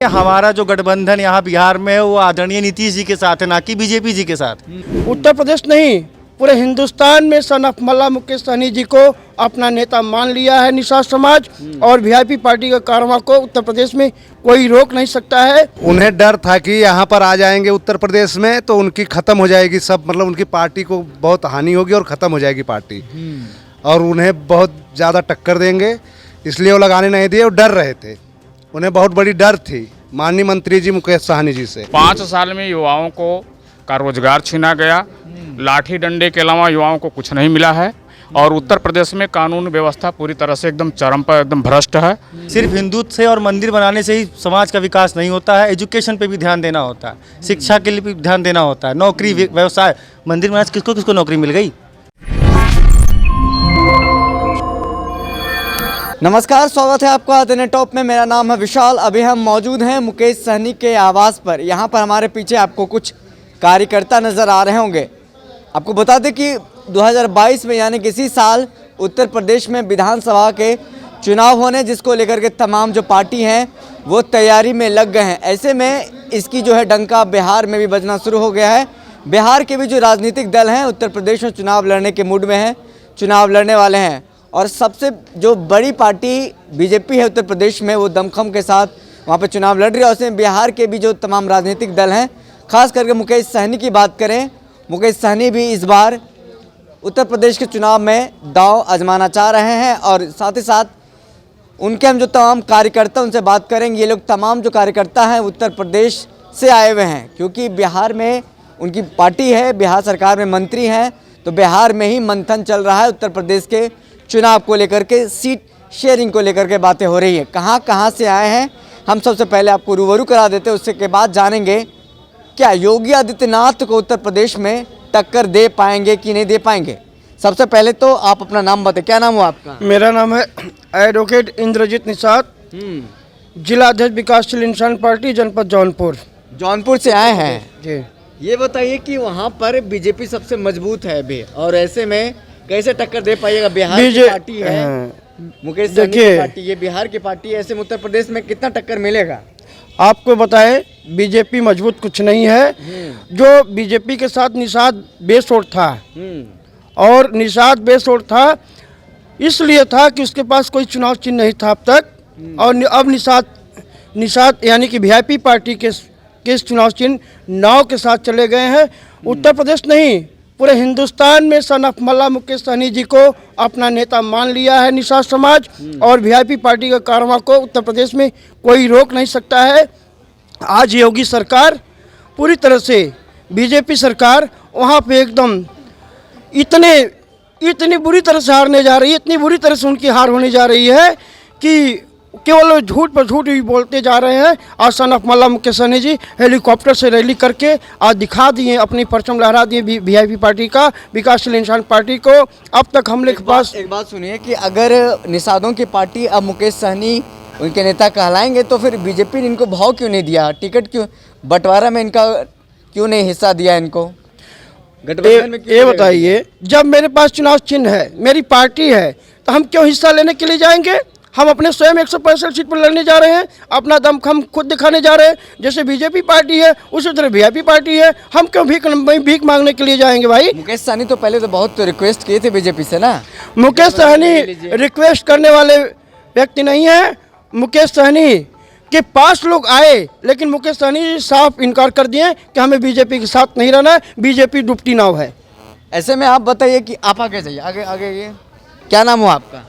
हमारा जो गठबंधन यहाँ बिहार में है वो आदरणीय नीतीश जी के साथ है, ना कि बीजेपी जी के साथ। उत्तर प्रदेश नहीं, पूरे हिंदुस्तान में सन ऑफ मल्ला मुकेश सहनी जी को अपना नेता मान लिया है निषाद समाज, और वीआईपी पार्टी के कारवां को उत्तर प्रदेश में कोई रोक नहीं सकता है। उन्हें डर था कि यहाँ पर आ जाएंगे उत्तर प्रदेश में तो उनकी ख़त्म हो जाएगी सब, मतलब उनकी पार्टी को बहुत हानि होगी और ख़त्म हो जाएगी पार्टी, और उन्हें बहुत ज़्यादा टक्कर देंगे, इसलिए वो लगाने नहीं दिए। वो डर रहे थे, उन्हें बहुत बड़ी डर थी माननीय मंत्री जी मुकेश सहनी जी से। 5 साल में युवाओं को का रोजगार छीना गया, लाठी डंडे के अलावा युवाओं को कुछ नहीं मिला है, और उत्तर प्रदेश में कानून व्यवस्था पूरी तरह से एकदम चरम पर एकदम भ्रष्ट है। सिर्फ हिंदुत्व से और मंदिर बनाने से ही समाज का विकास नहीं होता है, एजुकेशन पे भी ध्यान देना होता है, शिक्षा के लिए भी ध्यान देना होता है, नौकरी व्यवसाय। मंदिर बनाने से किसको किसको नौकरी मिल गई। नमस्कार, स्वागत है आपका आदित्य टॉप में। मेरा नाम है विशाल। अभी हम मौजूद हैं मुकेश सहनी के आवास पर। यहाँ पर हमारे पीछे आपको कुछ कार्यकर्ता नज़र आ रहे होंगे। आपको बता दें कि 2022 में यानी कि इसी साल उत्तर प्रदेश में विधानसभा के चुनाव होने, जिसको लेकर के तमाम जो पार्टी हैं वो तैयारी में लग गए हैं। ऐसे में इसकी जो है डंका बिहार में भी बजना शुरू हो गया है। बिहार के भी जो राजनीतिक दल हैं उत्तर प्रदेश में चुनाव लड़ने के मूड में हैं, चुनाव लड़ने वाले हैं, और सबसे जो बड़ी पार्टी बीजेपी है उत्तर प्रदेश में वो दमखम के साथ वहाँ पे चुनाव लड़ रही है। और बिहार के भी जो तमाम राजनीतिक दल हैं, खास करके मुकेश सहनी की बात करें, मुकेश सहनी भी इस बार उत्तर प्रदेश के चुनाव में दांव आजमाना चाह रहे हैं। और साथ ही साथ उनके हम जो तमाम कार्यकर्ता उनसे बात करेंगे। ये लोग तमाम जो कार्यकर्ता हैं उत्तर प्रदेश से आए हुए हैं, क्योंकि बिहार में उनकी पार्टी है, बिहार सरकार में मंत्री हैं, तो बिहार में ही मंथन चल रहा है। उत्तर प्रदेश के चुनाव को लेकर के, सीट शेयरिंग को लेकर के बातें हो रही है। कहाँ कहाँ से आए हैं हम सबसे पहले आपको रूबरू करा देते हैं, उसके के बाद जानेंगे क्या योगी आदित्यनाथ को उत्तर प्रदेश में टक्कर दे पाएंगे कि नहीं दे पाएंगे। सबसे पहले तो आप अपना नाम बताएं, क्या नाम हुआ आपका? मेरा नाम है एडवोकेट इंद्रजीत निषाद, जिला अध्यक्ष विकासशील इंसान पार्टी जनपद जौनपुर से आए हैं जी। ये बताइए कि वहाँ पर बीजेपी सबसे मजबूत है अभी, और ऐसे में कैसे टक्कर दे पाइएगा? बिहार की पार्टी है, मुकेश सहनी की पार्टी, ये बिहार की पार्टी है, ऐसे में उत्तर प्रदेश में कितना टक्कर मिलेगा? आपको बताएं, बीजेपी मजबूत कुछ नहीं है। जो बीजेपी के साथ निषाद बेसोड़ था, और निषाद बेसोड़ था इसलिए था कि उसके पास कोई चुनाव चिन्ह नहीं था अब तक, और अब निषाद यानी कि वीआईपी पार्टी के चुनाव चिन्ह नाव के साथ चले गए हैं। उत्तर प्रदेश नहीं, पूरे हिंदुस्तान में सन ऑफ मल्ला मुकेश सहनी जी को अपना नेता मान लिया है निषाद समाज, और वीआईपी पार्टी के कारवां को उत्तर प्रदेश में कोई रोक नहीं सकता है। आज योगी सरकार पूरी तरह से, बीजेपी सरकार वहाँ पे एकदम इतनी बुरी तरह से हारने जा रही है, इतनी बुरी तरह से उनकी हार होने जा रही है कि केवल झूठ पर झूठ ही बोलते जा रहे हैं। आज son of Mallah Mukesh Sahani ji helicopter से रैली करके आज दिखा दिए, अपनी परचम लहरा दिए वीआईपी पार्टी का, विकासशील इंसान पार्टी को। अब तक हमले के पास एक बात सुनिए कि अगर निषादों की पार्टी अब मुकेश सहनी उनके नेता कहलाएंगे, तो फिर बीजेपी ने इनको भाव क्यों नहीं दिया? टिकट क्यों, बंटवारा में इनका क्यों नहीं हिस्सा दिया इनको? गठबंधन में ये बताइए, जब मेरे पास चुनाव चिन्ह है, मेरी पार्टी है, तो हम क्यों हिस्सा लेने के लिए जाएंगे? हम अपने स्वयं 165 सीट पर लड़ने जा रहे हैं, अपना दमखम खुद दिखाने जा रहे हैं। जैसे बीजेपी पार्टी है उसी तरह वीआईपी पार्टी है, हम क्यों भीख मांगने के लिए जाएंगे भाई? मुकेश सहनी तो पहले तो बहुत रिक्वेस्ट किए थे बीजेपी से ना। मुकेश सहनी रिक्वेस्ट करने वाले व्यक्ति नहीं है। मुकेश सहनी के पास लोग आए, लेकिन मुकेश सहनी साफ इनकार कर दिए कि हमें बीजेपी के साथ नहीं रहना है, बीजेपी डूबती नाव है। ऐसे में आप बताइए कि आप आगे जाइए, आगे ये क्या नाम हुआ आपका?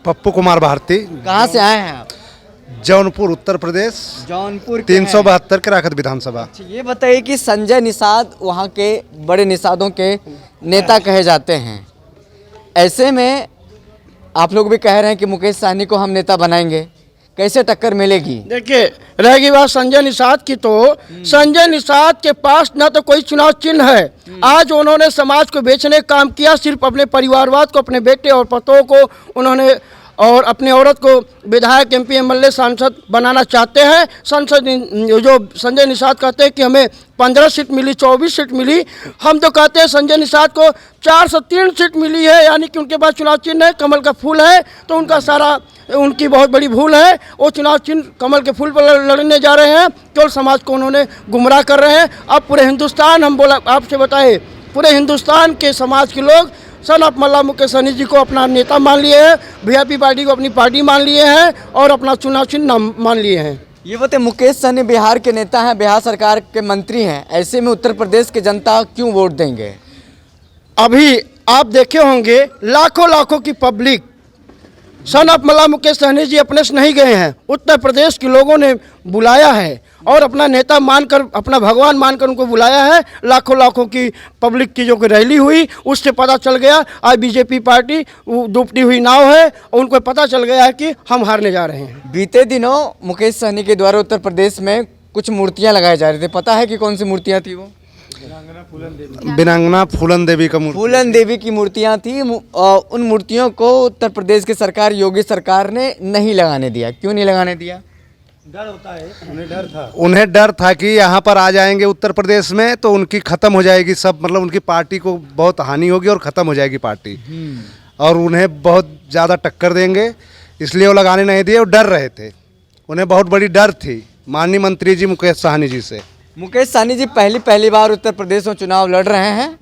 पप्पू कुमार भारती। कहाँ से आए हैं आप? जौनपुर उत्तर प्रदेश, जौनपुर 372 के राखत विधानसभा। ये बताइए कि संजय निषाद वहाँ के बड़े निषादों के नेता कहे जाते हैं, ऐसे में आप लोग भी कह रहे हैं कि मुकेश सहनी को हम नेता बनाएंगे, कैसे टक्कर मिलेगी? देखिए, रहेगी बात संजय निषाद की, तो संजय निषाद के पास ना तो कोई चुनाव चिन्ह है। आज उन्होंने समाज को बेचने का काम किया, सिर्फ अपने परिवारवाद को, अपने बेटे और पतों को उन्होंने और अपनी औरत को विधायक MP MLA सांसद बनाना चाहते हैं। संसद जो संजय निषाद कहते हैं कि हमें 15 सीट मिली, 24 सीट मिली, हम तो कहते हैं संजय निषाद को 4 से 3 सीट मिली है, यानी कि उनके पास चुनाव चिन्ह है, कमल का फूल है, तो उनका सारा उनकी बहुत बड़ी भूल है। वो चुनाव चिन्ह कमल के फूल पर लड़ने जा रहे हैं, केवल समाज को उन्होंने गुमराह कर रहे हैं। अब पूरे हिंदुस्तान, हम बोला आपसे बताए, पूरे हिंदुस्तान के समाज के लोग सन ऑफ मल्ला मुकेश सहनी जी को अपना नेता मान लिए हैं, VIP पार्टी को अपनी पार्टी मान लिए हैं और अपना चुनाव चिन्ह मान लिए हैं। ये बताइए, मुकेश सहनी बिहार के नेता हैं, बिहार सरकार के मंत्री हैं, ऐसे में उत्तर प्रदेश की जनता क्यों वोट देंगे? अभी आप देखे होंगे लाखों लाखों की public sun of Mallah Mukesh Sahani जी अपने से नहीं गए हैं, उत्तर प्रदेश के लोगों ने बुलाया है और अपना नेता मानकर, अपना भगवान मानकर उनको बुलाया है। लाखों लाखों की पब्लिक की जो रैली हुई, उससे पता चल गया आज BJP पार्टी डूबती हुई नाव है और उनको पता चल गया है कि हम हारने जा रहे हैं। बीते दिनों मुकेश सहनी के द्वारा उत्तर प्रदेश में कुछ मूर्तियां लगाई जा रही थी, पता है कि कौन सी मूर्तियां थी वो? वीरांगना फूलन देवी का मूर्ति, फूलन देवी की मूर्तियां थी। उन मूर्तियों को उत्तर प्रदेश की सरकार, योगी सरकार ने नहीं लगाने दिया। क्यों नहीं लगाने दिया? डर होता है, उन्हें डर था कि यहाँ पर आ जाएंगे उत्तर प्रदेश में तो उनकी ख़त्म हो जाएगी सब, मतलब उनकी पार्टी को बहुत हानि होगी और ख़त्म हो जाएगी पार्टी, और उन्हें बहुत ज़्यादा टक्कर देंगे, इसलिए वो लगाने नहीं दिए। वो डर रहे थे, उन्हें बहुत बड़ी डर थी माननीय मंत्री जी मुकेश सहनी जी से। मुकेश सहनी जी पहली बार उत्तर प्रदेश में चुनाव लड़ रहे हैं,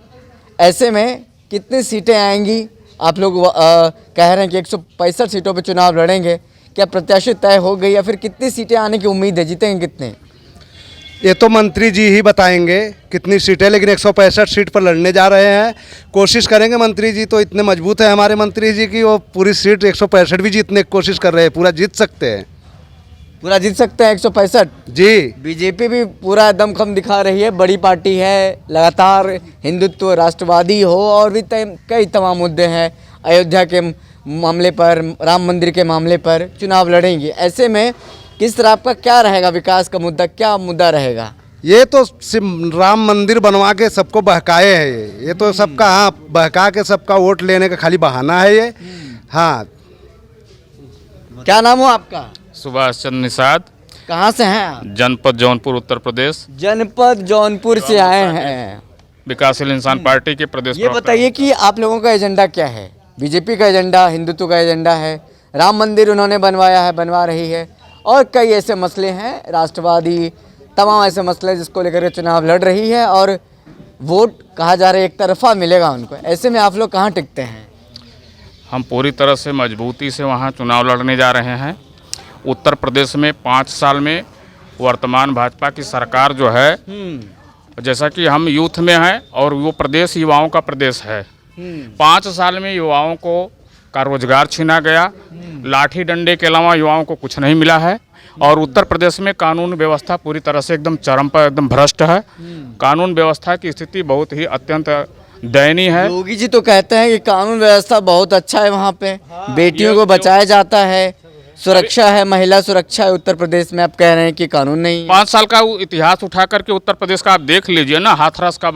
ऐसे में कितनी सीटें आएंगी? आप लोग कह रहे हैं कि 165 सीटों पर चुनाव लड़ेंगे, क्या प्रत्याशी तय हो गई या फिर कितनी सीटें आने की उम्मीद है? जीतेंगे कितने? ये तो मंत्री जी ही बताएंगे कितनी सीटें, लेकिन 165 सीट पर लड़ने जा रहे हैं। कोशिश करेंगे, मंत्री जी तो इतने मजबूत है हमारे मंत्री जी की, वो पूरी सीट 165 भी जीतने की कोशिश कर रहे हैं, पूरा जीत सकते हैं। पूरा जीत सकते हैं 165? जी। BJP भी पूरा दमखम दिखा रही है, बड़ी पार्टी है, लगातार हिंदुत्व, राष्ट्रवादी हो और भी कई तमाम मुद्दे हैं, अयोध्या के मामले पर, राम मंदिर के मामले पर चुनाव लड़ेंगे। ऐसे में किस तरह आपका क्या रहेगा विकास का मुद्दा, क्या मुद्दा रहेगा? ये तो राम मंदिर बनवा के सबको बहकाए हैं, ये तो सबका, हाँ, बहका के सबका वोट लेने का खाली बहाना है ये। हाँ, क्या नाम हो आपका? सुभाष चंद्र निषाद। कहाँ से हैं आप? जनपद जौनपुर, उत्तर प्रदेश। जनपद जौनपुर से आए हैं। विकासशील इंसान पार्टी के प्रदेश ये बताइए कि आप लोगों का एजेंडा क्या है? BJP का एजेंडा हिंदुत्व का एजेंडा है, राम मंदिर उन्होंने बनवाया है, बनवा रही है, और कई ऐसे मसले हैं, राष्ट्रवादी, तमाम ऐसे मसले जिसको लेकर के चुनाव लड़ रही है और वोट कहा जा रहा है एक तरफा मिलेगा उनको। ऐसे में आप लोग कहाँ टिकते हैं? हम पूरी तरह से मजबूती से वहाँ चुनाव लड़ने जा रहे हैं। उत्तर प्रदेश में 5 साल में वर्तमान भाजपा की सरकार जो है, जैसा कि हम यूथ में हैं और वो प्रदेश युवाओं का प्रदेश है, 5 साल में युवाओं को का रोजगार छीना गया, लाठी डंडे के अलावा युवाओं को कुछ नहीं मिला है, और उत्तर प्रदेश में कानून व्यवस्था पूरी तरह से एकदम चरम पर, एकदम भ्रष्ट है। कानून व्यवस्था की स्थिति बहुत ही अत्यंत दयनीय है। योगी जी तो कहते हैं कि कानून व्यवस्था बहुत अच्छा है, वहाँ पे बेटियों को बचाया जाता है, सुरक्षा है, महिला सुरक्षा है। उत्तर प्रदेश में आप कह रहे हैं कि कानून नहीं है। 5 साल का इतिहास उठा करके उत्तर प्रदेश का आप देख लीजिए ना, हाथरस का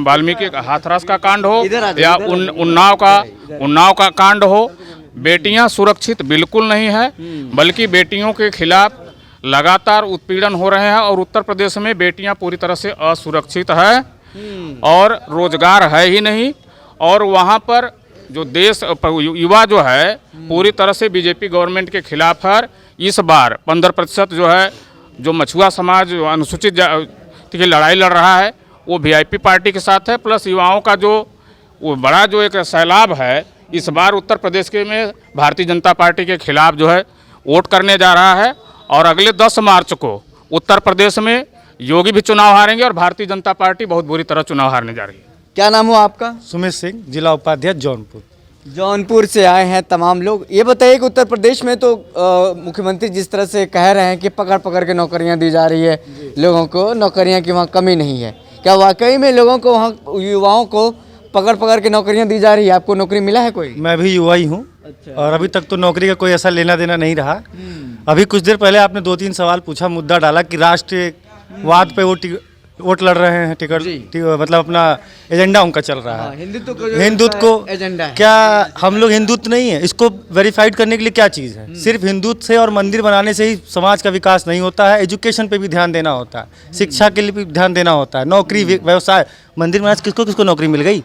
वाल्मीकि हाथरस का कांड हो या उन्नाव का कांड हो, बेटियां सुरक्षित बिल्कुल नहीं है, बल्कि बेटियों के खिलाफ लगातार उत्पीड़न हो रहे हैं, और उत्तर प्रदेश में बेटियां पूरी तरह से असुरक्षित है और रोजगार है ही नहीं। और वहाँ पर जो देश युवा जो है पूरी तरह से BJP गवर्नमेंट के खिलाफ है। इस बार 15% जो है, जो मछुआ समाज, जो अनुसूचित जाति की लड़ाई लड़ रहा है, वो VIP पार्टी के साथ है, प्लस युवाओं का जो वो बड़ा जो एक सैलाब है, इस बार उत्तर प्रदेश के में भारतीय जनता पार्टी के खिलाफ जो है वोट करने जा रहा है। और अगले 10 मार्च को उत्तर प्रदेश में योगी भी चुनाव हारेंगे और भारतीय जनता पार्टी बहुत बुरी तरह चुनाव हारने जा रही है। क्या नाम हो आपका? सुमित सिंह, जिला उपाध्यक्ष जौनपुर। जौनपुर से आए हैं तमाम लोग। ये बताइए कि उत्तर प्रदेश में तो मुख्यमंत्री जिस तरह से कह रहे हैं कि पकड़ पकड़ के नौकरियां दी जा रही है लोगों को, नौकरियां की वहाँ कमी नहीं है, क्या वाकई में लोगों को, वहाँ युवाओं को पकड़ पकड़ के नौकरियां दी जा रही है? आपको नौकरी मिला है कोई? मैं भी युवा ही हूँ। अच्छा। और अभी तक तो नौकरी का कोई ऐसा लेना देना नहीं रहा। अभी कुछ देर पहले आपने 2-3 सवाल पूछा, मुद्दा डाला कि राष्ट्रवाद पे वो वोट लड़ रहे हैं, टिकट मतलब अपना एजेंडा उनका चल रहा है। हिंदुत्व को जो हिंदुत्व होता है, को एजेंडा है। क्या हम लोग हिंदुत्व नहीं है? इसको वेरीफाइड करने के लिए क्या चीज़ है? सिर्फ हिंदुत्व से और मंदिर बनाने से ही समाज का विकास नहीं होता है। एजुकेशन पे भी ध्यान देना होता है, शिक्षा के लिए भी ध्यान देना होता है, नौकरी व्यवसाय। मंदिर बनाने से किसको किसको नौकरी मिल गई?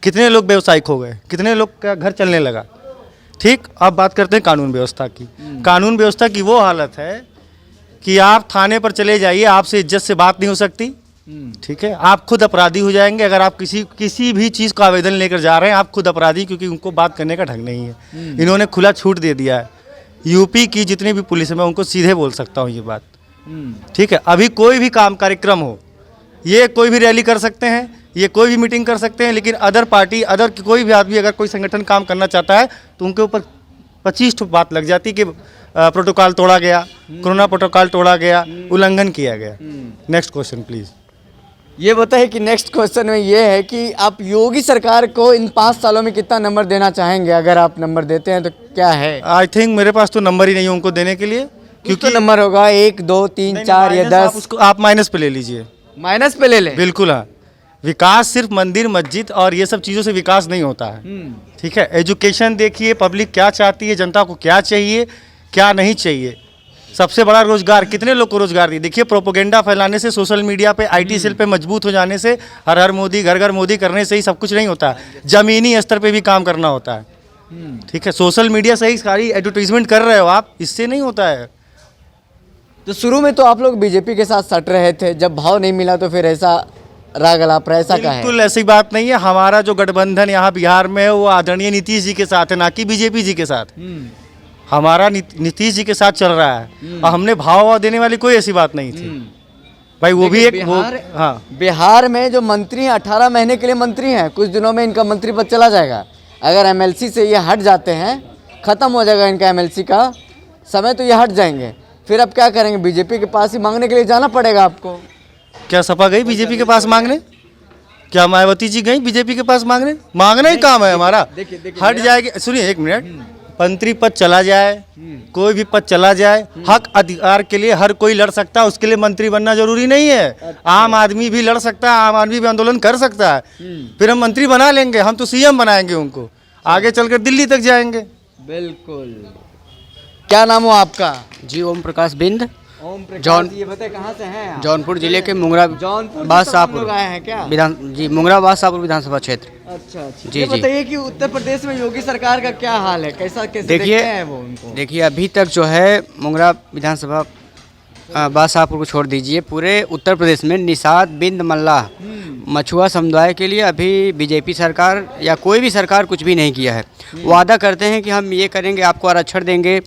कितने लोग व्यवसायिक हो गए? कितने लोग का घर चलने लगा? ठीक, अब बात करते हैं कानून व्यवस्था की। कानून व्यवस्था की वो हालत है कि आप थाने पर चले जाइए, आपसे इज्जत से बात नहीं हो सकती। ठीक है, आप खुद अपराधी हो जाएंगे अगर आप किसी भी चीज़ का आवेदन लेकर जा रहे हैं। आप खुद अपराधी, क्योंकि उनको बात करने का ढंग नहीं है। इन्होंने खुला छूट दे दिया है। यूपी की जितनी भी पुलिस है, मैं उनको सीधे बोल सकता हूँ ये बात। ठीक है, अभी कोई भी काम कार्यक्रम हो, ये कोई भी रैली कर सकते हैं, ये कोई भी मीटिंग कर सकते हैं, लेकिन अदर पार्टी, अदर कोई भी आदमी अगर कोई संगठन काम करना चाहता है तो उनके ऊपर 25 ठो बात लग जाती कि प्रोटोकॉल तोड़ा गया, कोरोना प्रोटोकॉल तोड़ा गया, उल्लंघन किया गया। Next question please. ये बताइए कि नेक्स्ट क्वेश्चन में ये है कि आप योगी सरकार को इन 5 सालों में कितना नंबर देना चाहेंगे? अगर आप नंबर देते हैं तो क्या है? आई थिंक मेरे पास तो नंबर ही नहीं है उनको देने के लिए, क्योंकि तो नंबर होगा 1, 2, 3, 4 या 10। उसको आप माइनस पे ले लीजिए। माइनस पे ले लें? बिल्कुल हाँ। विकास सिर्फ मंदिर मस्जिद और ये सब चीज़ों से विकास नहीं होता है। ठीक है, एजुकेशन देखिए, पब्लिक क्या चाहती है, जनता को क्या चाहिए, क्या नहीं चाहिए। सबसे बड़ा रोजगार, कितने लोग को रोजगार दिए? देखिए, प्रोपोगेंडा फैलाने से, सोशल मीडिया पे, आईटी सेल पे मजबूत हो जाने से, हर हर मोदी, घर घर मोदी करने से ही सब कुछ नहीं होता है। जमीनी स्तर पे भी काम करना होता है। ठीक है, सोशल मीडिया से ही सारी एडवर्टीजमेंट कर रहे हो आप, इससे नहीं होता है। तो शुरू में तो आप लोग बीजेपी के साथ सट रहे थे, जब भाव नहीं मिला तो फिर ऐसा राग अलाप रहा, ऐसा का है? बिल्कुल ऐसी बात नहीं है। हमारा जो गठबंधन यहाँ बिहार में है वो आदरणीय नीतीश जी के साथ है, ना कि बीजेपी जी के साथ। हमारा नीतीश जी के साथ चल रहा है और हमने भाव देने वाली कोई ऐसी बात नहीं थी भाई। वो भी एक हाँ, बिहार में जो मंत्री हैं 18 महीने के लिए मंत्री हैं, कुछ दिनों में इनका मंत्री पद चला जाएगा। अगर एमएलसी से ये हट जाते हैं, खत्म हो जाएगा इनका एमएलसी का समय, तो ये हट जाएंगे। फिर अब क्या करेंगे? बीजेपी के पास ही मांगने के लिए जाना पड़ेगा आपको। क्या सपा गई बीजेपी के पास मांगने? क्या मायावती जी गई बीजेपी के पास मांगने? मांगना ही काम है हमारा। हट जाएगी। सुनिए एक मिनट, मंत्री पद चला जाए, कोई भी पद चला जाए, हक अधिकार के लिए हर कोई लड़ सकता है, उसके लिए मंत्री बनना जरूरी नहीं है। आम आदमी भी लड़ सकता है, आम आदमी भी आंदोलन कर सकता है। फिर हम मंत्री बना लेंगे, हम तो सीएम बनाएंगे उनको, आगे चलकर दिल्ली तक जाएंगे। बिल्कुल। क्या नाम हो आपका? जी ओम प्रकाश बिंद, ओम प्रकाश। जौन- ये बताए कहाँ से हैं आप? जौनपुर जिले के मुंगरा जौनपुर बादशाहपुर लोग आए हैं क्या? जी मुंगरा बादशाहपुर विधानसभा क्षेत्र। अच्छा अच्छा। जी, ये जी। बताइए कि उत्तर प्रदेश में योगी सरकार का क्या हाल है, कैसे देखते हैं वो उनको? देखिए अभी तक जो है मुंगरा विधानसभा बादशाहपुर को छोड़ दीजिए, पूरे उत्तर प्रदेश में निषाद बिंद मल्लाह मछुआ समुदाय के लिए अभी बीजेपी सरकार या कोई भी सरकार कुछ भी नहीं किया है। वादा करते हैं कि हम ये करेंगे, आपको आरक्षण देंगे,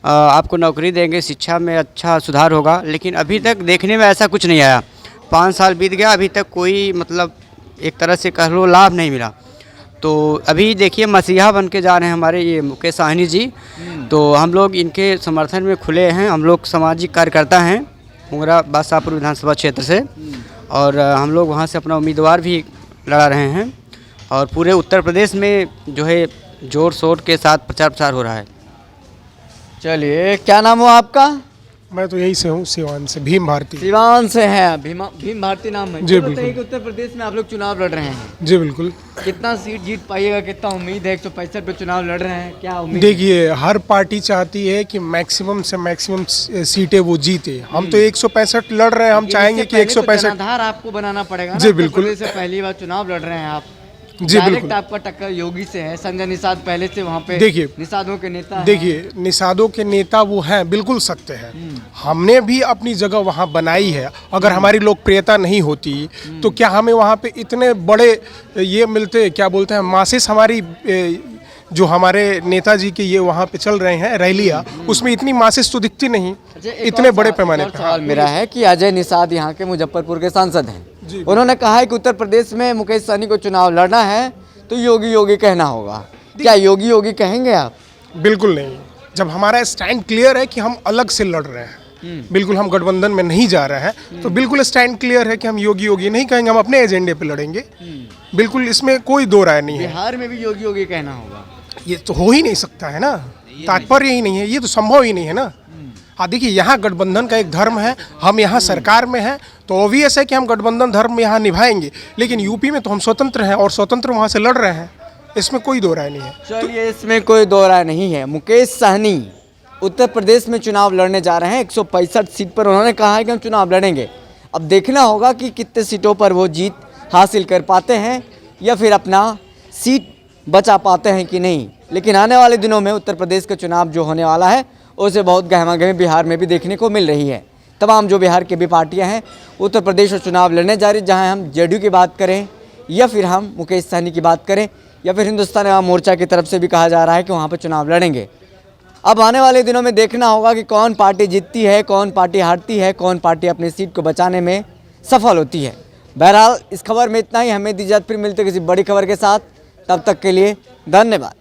आपको नौकरी देंगे, शिक्षा में अच्छा सुधार होगा, लेकिन अभी तक देखने में ऐसा कुछ नहीं आया। 5 साल बीत गया, अभी तक कोई मतलब एक तरह से कह लो लाभ नहीं मिला। तो अभी देखिए मसीहा बन के जा रहे हैं हमारे ये मुकेश सहनी जी, तो हम लोग इनके समर्थन में खुले हैं। हम लोग सामाजिक कार्यकर्ता हैं मुंगरा बादशाहपुर विधानसभा क्षेत्र से, और हम लोग वहाँ से अपना उम्मीदवार भी लड़ा रहे हैं, और पूरे उत्तर प्रदेश में जो है जोर शोर के साथ प्रचार प्रसार हो रहा है। चलिए, क्या नाम हो आपका? मैं तो यही से हूँ, सिवान से, भीम भारती। सिवान से हैं, भीम भारती नाम है। जी, ये बताइए बिल्कुल। कि उत्तर प्रदेश में आप लोग चुनाव लड़ रहे हैं, जी बिल्कुल। कितना सीट जीत पाइएगा, कितना उम्मीद है? 165 पे चुनाव लड़ रहे हैं, क्या उम्मीद? देखिए हर पार्टी चाहती है कि मैक्सिमम से मैक्सिमम सीटें वो जीते। हम तो 165 लड़ रहे हैं, हम चाहेंगे कि 165। जनाधार आपको बनाना पड़ेगा ना। जी, बिल्कुल। उत्तर प्रदेश से पहली बार चुनाव लड़ रहे हैं आप। जी, डायरेक्ट बिल्कुल। आपका टक्कर योगी से है। संजय निषाद पहले से वहाँ पे देखिए, निषादों के नेता हैं। देखिए निषादों के नेता वो हैं, बिल्कुल सत्य है। हमने भी अपनी जगह वहाँ बनाई है। अगर हमारी लोकप्रियता नहीं होती तो क्या हमें वहाँ पे इतने बड़े ये मिलते, क्या बोलते हैं, मासेस हमारी जो हमारे नेताजी के ये वहाँ पे चल रहे हैं रैलियाँ, उसमें इतनी मासेस तो दिखती नहीं इतने बड़े पैमाने पर। सवाल मेरा है कि अजय निषाद यहाँ के मुजफ्फरपुर के सांसद हैं, उन्होंने कहा है कि उत्तर प्रदेश में मुकेश सहनी को चुनाव लड़ना है तो योगी योगी कहना होगा। क्या योगी योगी कहेंगे आप? बिल्कुल नहीं। जब हमारा स्टैंड क्लियर है कि हम अलग से लड़ रहे हैं, बिल्कुल हम गठबंधन में नहीं जा रहे हैं, तो बिल्कुल स्टैंड क्लियर है कि हम योगी योगी नहीं कहेंगे, हम अपने एजेंडे पे लड़ेंगे। बिल्कुल इसमें कोई दो राय नहीं है। बिहार में भी योगी योगी कहना होगा। ये तो हो ही नहीं सकता है ना, तात्पर्य ही नहीं है, ये तो संभव ही नहीं है ना। हाँ देखिए, यहाँ गठबंधन का एक धर्म है, हम यहाँ सरकार में हैं तो ऑब्वियस है कि हम गठबंधन धर्म यहाँ निभाएंगे, लेकिन यूपी में तो हम स्वतंत्र हैं और स्वतंत्र वहाँ से लड़ रहे हैं, इसमें कोई दो राय नहीं है। चलिए, इसमें कोई दो राय नहीं है। मुकेश सहनी उत्तर प्रदेश में चुनाव लड़ने जा रहे हैं। 165 सीट पर उन्होंने कहा है कि हम चुनाव लड़ेंगे। अब देखना होगा कि कितने सीटों पर वो जीत हासिल कर पाते हैं या फिर अपना सीट बचा पाते हैं कि नहीं। लेकिन आने वाले दिनों में उत्तर प्रदेश का चुनाव जो होने वाला है उसे बहुत गहमा-गहमी बिहार में भी देखने को मिल रही है। तमाम जो बिहार की भी पार्टियां हैं उत्तर प्रदेश में चुनाव लड़ने जा रही, जहां हम जेडीयू की बात करें या फिर हम मुकेश सहनी की बात करें या फिर हिंदुस्तान आवाम मोर्चा की तरफ से भी कहा जा रहा है कि वहाँ पर चुनाव लड़ेंगे। अब आने वाले दिनों में देखना होगा कि कौन पार्टी जीतती है, कौन पार्टी हारती है, कौन पार्टी अपनी सीट को बचाने में सफल होती है। बहरहाल इस खबर में इतना ही। हमें दीजिए, फिर मिलते किसी बड़ी खबर के साथ। तब तक के लिए धन्यवाद।